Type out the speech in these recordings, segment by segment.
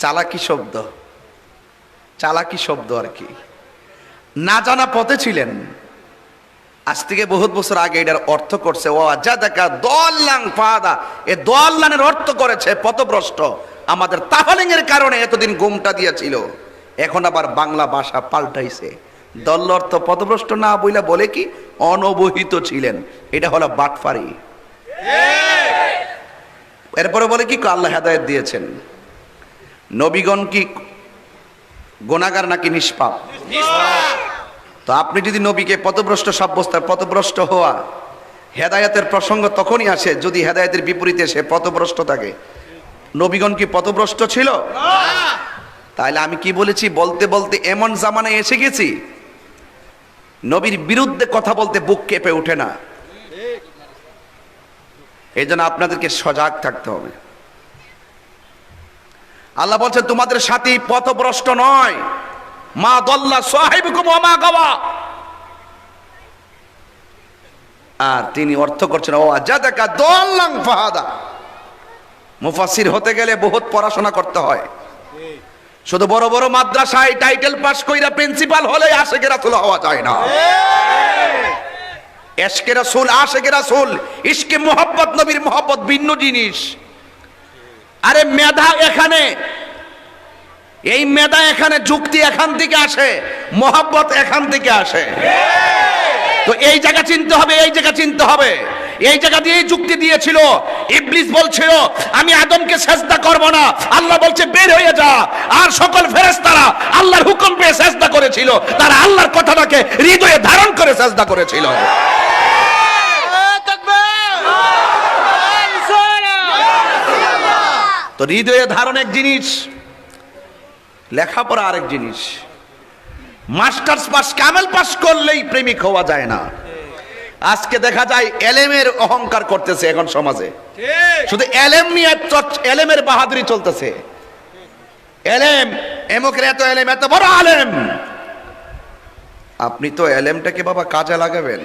চালাকি শব্দ, চালাকি শব্দ আর কি। না জানা পথে ছিলেন, আজ থেকে বহুত বছর আগে এটার অর্থ করছে ও আজাদাকা দল্লাং ফাদা। এ দল্লানের অর্থ করেছে পথভ্রষ্ট। আমাদের তাহলিং এর কারণে এতদিন গুমটা দিয়েছিল, এখন আবার বাংলা ভাষা পাল্টাইছে। দল অর্থ পথভ্রষ্ট না বইলা বলে কি অনবহিত ছিলেন, এটা হলো বাটফারি। এরপরে বলে কি আল্লাহ হেদায়েত দিয়েছেন। নবীগণ কি গুনাহগার নাকি নিষ্পাপ? তো আপনি যদি নবীকে পথভ্রষ্ট সাব্যস্ত, পথভ্রষ্ট হওয়া, হেদায়েতের প্রসঙ্গ তখনই আসে যদি হেদায়েতের বিপরীতে সে পথভ্রষ্ট থাকে। নবীগণ কি পথভ্রষ্ট ছিল? তাহলে আমি কি বলেছি, বলতে বলতে এমন জামানায় এসে গেছি নবীর বিরুদ্ধে কথা বলতে বুক কেঁপে ওঠে না। এই জন্য আপনাদেরকে সজাগ থাকতে হবে। আল্লাহ বলছেন তোমাদের সাথী পথভ্রষ্ট নয়, মা দল্লা সাহিবুকুম ওয়া মা গাওয়া। আর তিনি অর্থ করছেন ও আজাদাকা দল্লাং ফাহাদা। মুফাসসির হতে গেলে বহুত পড়াশোনা করতে হয়। শুধু বড় বড় মাদ্রাসায় টাইটেল পাস কইরা প্রিন্সিপাল হলে আশিকে রাসূল হওয়া যায় না। ইশকে রাসূল, আশিকে রাসূল, ইশকে মুহাব্বত, নবীর মুহাব্বত ভিন্ন জিনিস। আরে মেধা এখানে, এই মেধা এখানে, যুক্তি এখান থেকে আসে, মুহাব্বত এখান থেকে আসে। তো এই জায়গা চিনতে হবে, এই জায়গা চিনতে হবে। এই জায়গা দিয়ে যুক্তি দিয়েছিল। ইবলিস বলছিল আমি আদমকে সেজদা করব না, আল্লাহ বলছে বের হয়ে যা। আর সকল ফেরেশতারা আল্লাহর হুকুম পেয়ে সেজদা করেছিল, তারা আল্লাহর কথাটাকে হৃদয়ে ধারণ করে সেজদা করেছিল। তো হৃদয়ে ধারণ এক জিনিস, লেখাপড়া আরেক জিনিস। মাস্টার্স পাস, কামেল পাস করলেই প্রেমিক হওয়া যায় না। আজকে দেখা যায় এলেমের অহংকার করতেছে এখন সমাজে, শুধু এলেম নিয়ে, এলেমের বাহাদুরি চলতেছে। এলেম, এমকের এত এলেম, এত বড় আলেম। আপনি তো এলেমটাকে বাবা কাজে লাগাবেন।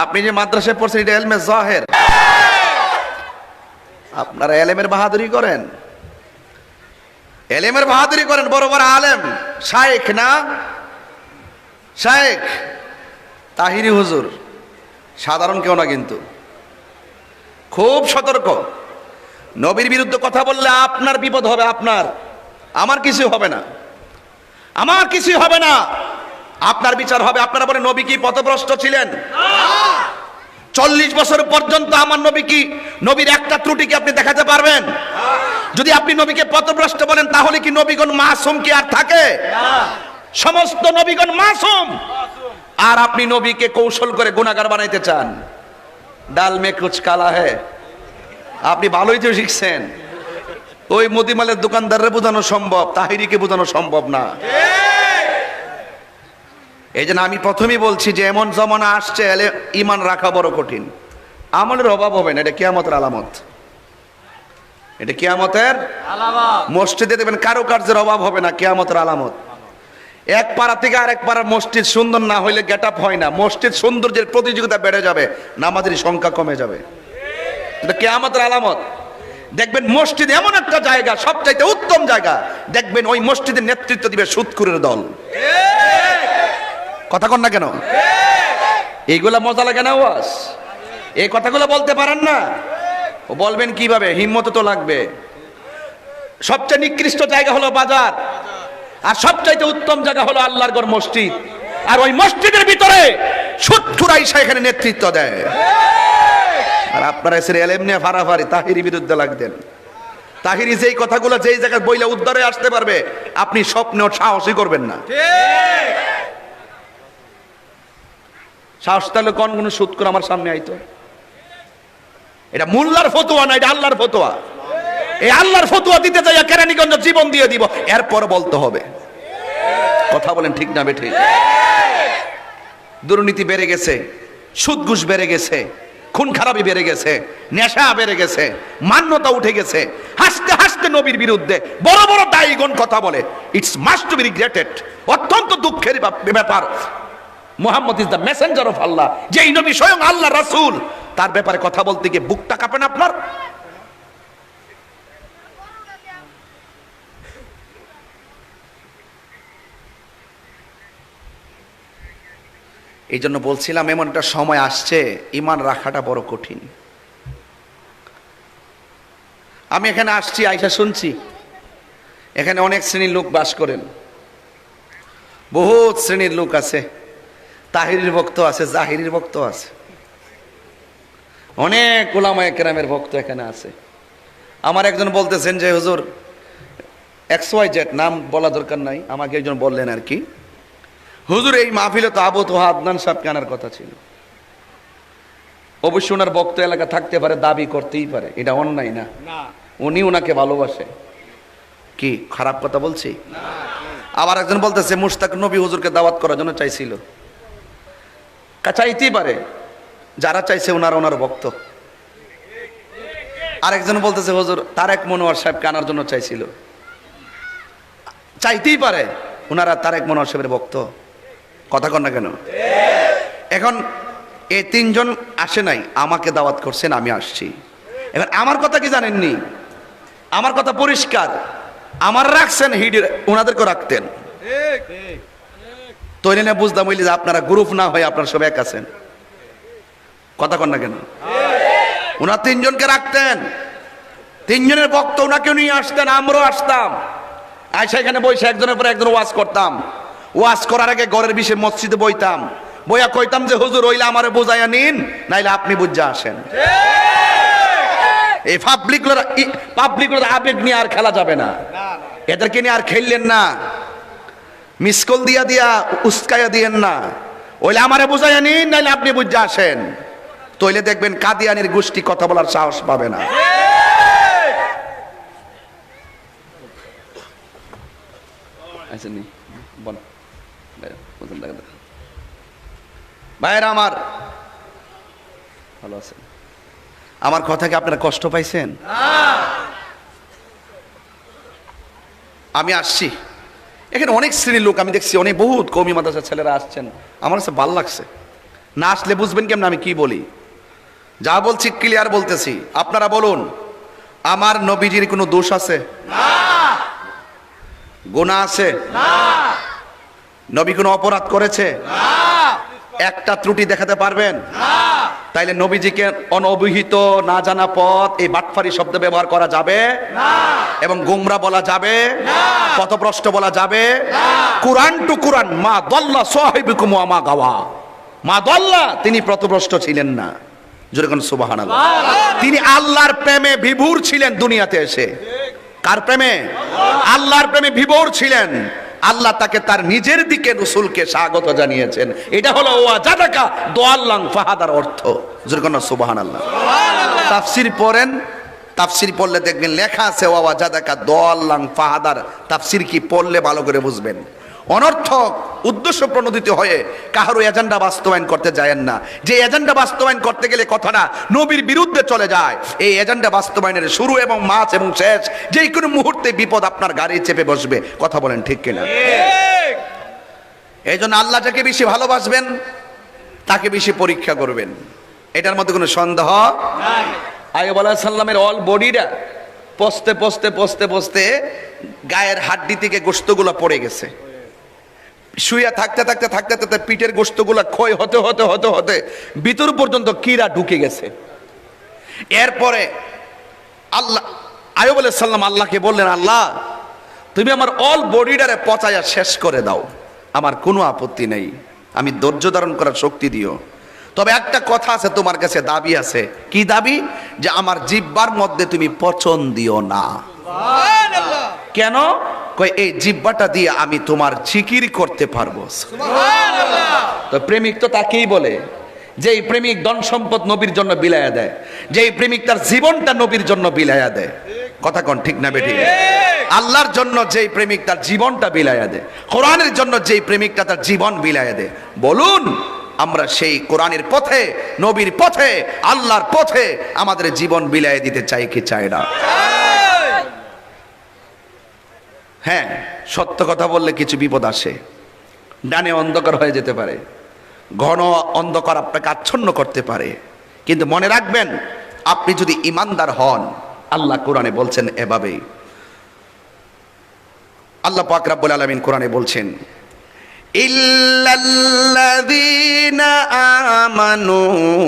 আপনি যে মাদ্রাসায় পড়ছেন এটা এলমে জাহের, আপনারা এলেমের বাহাদুরি করেন, এলেমের বাহাদুরি করেন। বড় বড় আলেম, শায়েখ না, শায়েখ তাহিরি হুজুর, সাধারণ কেউ না, কিন্তু খুব সতর্ক। নবীর বিরুদ্ধে কথা বললে আপনার বিপদ হবে, আপনার, আমার কিছু হবে না, আমার কিছু হবে না, আপনার বিচার হবে। আপনারা বলে নবী কি পথভ্রষ্ট ছিলেন? 40 বছর পর্যন্ত আমার নবী কি, নবীর একটা ত্রুটি কি আপনি দেখাতে পারবেন? যদি আপনি নবীকে পথভ্রষ্ট বলেন তাহলে কি নবীগণ মাসুম কি আর থাকে? সমস্ত নবীগণ মাসুম। আর আপনি নবীকে কৌশল করে গুনাহগার বানাইতে চান। ডাল মে কুছ কালা হে। আপনি ভালোই তো শিখছেন, ওই মুদিমালের দোকানদাররে বোঝানো সম্ভব, তাহিরিকে বোঝানো সম্ভব না। এই জন্য আমি প্রথমেই বলছি যে এমন জমানা আসছে ঈমান রাখা বড় কঠিন। আমলের অভাব হবে না, এটা কিয়ামতের আলামত। এটা কিয়ামতের আলামত। মসজিদে দেখবেন কারুকার্যের অভাব হবে না, কিয়ামতের আলামত। এক পাড়া থেকে আরেক পাড়ার মসজিদ সুন্দর না হইলে গেট আপ হয় না। মসজিদ সৌন্দর্যের প্রতিযোগিতা বেড়ে যাবে, নামাজের সংখ্যা কমে যাবে। এটা কিয়ামতের আলামত। দেখবেন মসজিদ এমন একটা জায়গা, সবচাইতে উত্তম জায়গা, দেখবেন ওই মসজিদের নেতৃত্ব দিবে সুদখোরের দল। কথা কন না কেন? এইগুলা মজা লাগে না? ওয়াজ এই কথাগুলো বলতে পারেন না, ও বলবেন কিভাবে? হিম্মত তো লাগবে। সবচেয়ে নিকৃষ্ট জায়গা হলো বাজার, আর সবচাইতে উত্তম জায়গা হলো আল্লাহর ঘর মসজিদ। আর ওই মসজিদের ভিতরে সুদখোর আইসা এখানে নেতৃত্ব দেয়। আর আপনারা এসে এলেম নিয়ে ফারাফারি তাহিরি বিরুদ্ধে লাগতেন। তাহিরি যেই কথাগুলো যেই জায়গায় বইলে উদ্ধারে আসতে পারবে, আপনি স্বপ্নেও সাহসই করবেন না। সাহস তাহলে কোন কোন সুদখোর আমার সামনে আইতো? এটা মোল্লার ফতোয়া না, এটা আল্লাহর ফতোয়া। এই আল্লাহর ফতোয়া দিতে যাইয়া কেরানীগঞ্জ জীবন দিয়ে দিব, এরপর বলতে হবে। কথা বলেন ঠিক না বেঠিক? দুর্নীতি বেড়ে গেছে, সুদ ঘুষ বেড়ে গেছে, খুন খারাপি বেড়ে গেছে, নেশা বেড়ে গেছে, মান্যতা উঠে গেছে। হাসতে হাসতে নবীর বিরুদ্ধে বড় বড় দায়ীগণ কথা বলে। It's must to be regretted. অত্যন্ত দুঃখের ব্যাপার। Muhammad is the messenger of Allah, যেই নবী স্বয়ং আল্লাহ রাসূল, তার ব্যাপারে কথা বলতে গিয়ে বুকটা কাঁপে না আপনার? এই জন্য বলছিলাম এমন একটা সময় আসছে ঈমান রাখাটা বড় কঠিন। আমি এখানে আসছি, আইসা শুনছি এখানে অনেক শ্রেণীর লোক বাস করেন, বহুত শ্রেণীর লোক আছে, তাহিরির ভক্ত আছে, জাহিরির ভক্ত আছে, অনেক উলামায়ে কেরামের ভক্ত এখানে আছে। আমার একজন বলতেছেন যে হুজুর XYZ, নাম বলা দরকার নাই, আমাকে একজন বললেন আর কি, হুজুর এই মাহফিলে তো আবু তোহা আদনান সাহেবকে আনার কথা ছিল। অবশ্যই ওনার ভক্ত এলাকা থাকতে পারে, দাবি করতেই পারে, এটা অন্যায় না, উনি ওনাকে ভালোবাসে, কি খারাপ কথা বলছি? আবার একজন বলতেছে মুশতাক নবী হুজুরকে দাওয়াত করার জন্য চাইছিল, চাইতেই পারে, যারা চাইছে ওনারা ওনার ভক্ত। আরেকজন বলতেছে হুজুর তারেক মনোয়ার সাহেবকে আনার জন্য চাইছিল, চাইতেই পারে, ওনারা তারেক মনোয়ার সাহেবের ভক্ত। কথা কন না কেন? এখন এই তিনজন আসে নাই, আমাকে দাওয়াত করছেন, আমি আসছি। এবার আমার কথা কি জানেননি? আমার কথা পরিষ্কার, আমার রাখছেন হিডে, ওনাদেরকে রাখতেন, তৈরি না বুঝতাম হইলে যে আপনারা গ্রুপ না হয়ে আপনারা সব এক আছেন। কথা কন না কেন? ওনার তিনজনকে রাখতেন, তিনজনের ভক্ত ওনাকেও নিয়ে আসতেন, আমরাও আসতাম, আইসা এখানে বসে একজনের পর একজন ওয়াজ করতাম। ওয়াজ করার আগে ঘরের বিষয়ে মসজিদে বইতাম, বইয়া কইতাম যে হুজুর হইলে আমারে বুঝাইয়া নিন, নাইলে আপনি বুঝা আসেন। এই পাবলিকগুলোর আবেগ নিয়ে আর খেলা যাবে না, এদেরকে নিয়ে আর খেললেন না, মিসকল দিয়া দিয়া উস্কাইয়া দিয়েন না, ওইলে আমারে বুঝাইয়া নিন, নাইলে আপনি বুঝা আসেন। তইলে দেখবেন কাদিয়ানির গোষ্ঠী কথা বলার সাহস পাবে না। ভাইরা আমার ভালো আছেন? আমার কথা কি আপনারা কষ্ট পাইছেন? আমি আসছি, এখানে অনেক শ্রেণীর লোক আমি দেখছি, অনেক বহুত কওমি মাদ্রাসার ছেলেরা আসছেন, আমার কাছে ভালো লাগছে। না আসলে বুঝবেন কেমন আমি কি বলি, যা বলছি ক্লিয়ার বলতেছি। আপনারা বলুন, আমার নবীজির কোনো দোষ আছে? গুনাহ আছে? নবী কোনো অপরাধ করেছে? একটা ত্রুটি দেখাতে পারবেন? তাইলে নবীজিকে অনভিহিত, না জানা পথ, এই বাটফারি শব্দ ব্যবহার করা যাবে না, এবং গোমরা বলা যাবে না, পথভ্রষ্ট বলা যাবে না। কুরআন টু কুরআন, মা দাল্লা সাহিবুকুম ওয়া মা গাওয়া, মা দাল্লা, তিনি পথভ্রষ্ট ছিলেন না। জোরে কোন সুবহানাল্লাহ। তিনি আল্লাহর প্রেমে বিভোর ছিলেন দুনিয়াতে এসে। কার প্রেমে? আল্লাহর প্রেমে বিভোর ছিলেন। আল্লাহ তাকে তার নিজের দিকে রাসূলকে স্বাগত জানিয়েছেন। এটা হলো ওয়াজাদাকা দাল্লান ফাহাদার অর্থ। জোরে কোন সুবহানাল্লাহ। তাফসীর পড়েন, তাফসীর পড়লে দেখবেন লেখা আছে ওয়াজাদাকা দাল্লান ফাহাদার। তাফসীর কি পড়লে ভালো করে বুঝবেন। অনর্থক উদ্দেশ্য প্রণোদিত হয়ে কারো এজেন্ডা বাস্তবায়ন করতে যায়েন না। যে এজেন্ডা বাস্তবায়ন করতে গেলে কথাটা নবীর বিরুদ্ধে চলে যায়, এই এজেন্ডা বাস্তবায়নের শুরু এবং মাঝ এবং শেষ যে কোনো মুহূর্তে বিপদ আপনার গাড়ি চেপে বসবে। কথা বলেন ঠিক কিনা? এই জন্য আল্লাহ যাকে বেশি ভালোবাসবেন তাকে বেশি পরীক্ষা করবেন, এটার মধ্যে কোনো সন্দেহ নাই। আইয়ুব আলাইহিস সালামের অল বডিটা পচতে পচতে পচতে পচতে গায়ের হাড্ডি থেকে গোশতগুলো পড়ে গেছে। শুয়ে থাকতে থাকতে থাকতে থাকতে পিঠের গোশতগুলো ক্ষয় হতে হতে হতে হতে ভিতর পর্যন্ত কীড়া ঢুকে গেছে। এরপরে আল্লাহ আইয়ুব আলাইহিস সালাম আল্লাহকে বললেন, আল্লাহ তুমি আমার অল বডিটারে পচাইয়া শেষ করে দাও, আমার কোনো আপত্তি নেই, আমি ধৈর্য ধারণ করার শক্তি দিও। তবে একটা কথা আছে, তোমার কাছে দাবি আছে। কি দাবি? যে আমার জিহ্বার মধ্যে তুমি পচন দিও না। সুবহানাল্লাহ। কেন? কই এই জিহ্বাটা দিয়ে আমি তোমার জিকির করতে পারবো। সুবহানাল্লাহ। তো প্রেমিক তো তাকেই বলে, যেই প্রেমিক ধন সম্পদ নবীর জন্য বিলায়া দেয়, যেই প্রেমিক তার জীবনটা নবীর জন্য বিলায়া দেয়। কথা কোন ঠিক না বেঠিক? আল্লাহর জন্য যেই প্রেমিক তার জীবনটা বিলায়া দেয়, কোরআনের জন্য যেই প্রেমিকটা তার জীবন বিলায়া দেয়, বলুন আমরা সেই কোরআনের পথে, নবীর পথে, আল্লাহর পথে আমাদের জীবন বিলায় দিতে চাই কি চাই না? হ্যাঁ, সত্য কথা বললে কিছু বিপদ আসে, ডানে অন্ধকার হয়ে যেতে পারে, ঘন অন্ধকার আপনাকে আচ্ছন্ন করতে পারে, কিন্তু মনে রাখবেন আপনি যদি ইমানদার হন, আল্লাহ কোরআনে বলছেন এভাবেই, আল্লাহ পাক রব্বুল আলামিন কোরআনে বলছেন, ইল্লাল্লাযীনা আমানু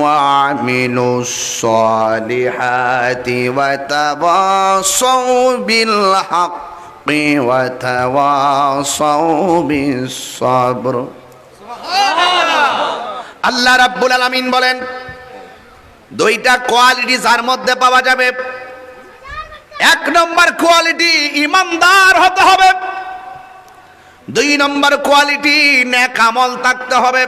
ওয়া আমিলুস সালিহাতি ওয়া তাওয়াসাউ বিল হাক্কি ওয়া তাওয়াসাউ বিস সাবর। আল্লাহ রাব্বুল আলামিন বলেন, দুইটা কোয়ালিটি যার মধ্যে পাওয়া যাবে। এক নম্বর কোয়ালিটি ইমানদার হতে হবে, দুই নম্বর কোয়ালিটি নেক আমল থাকতে হবে।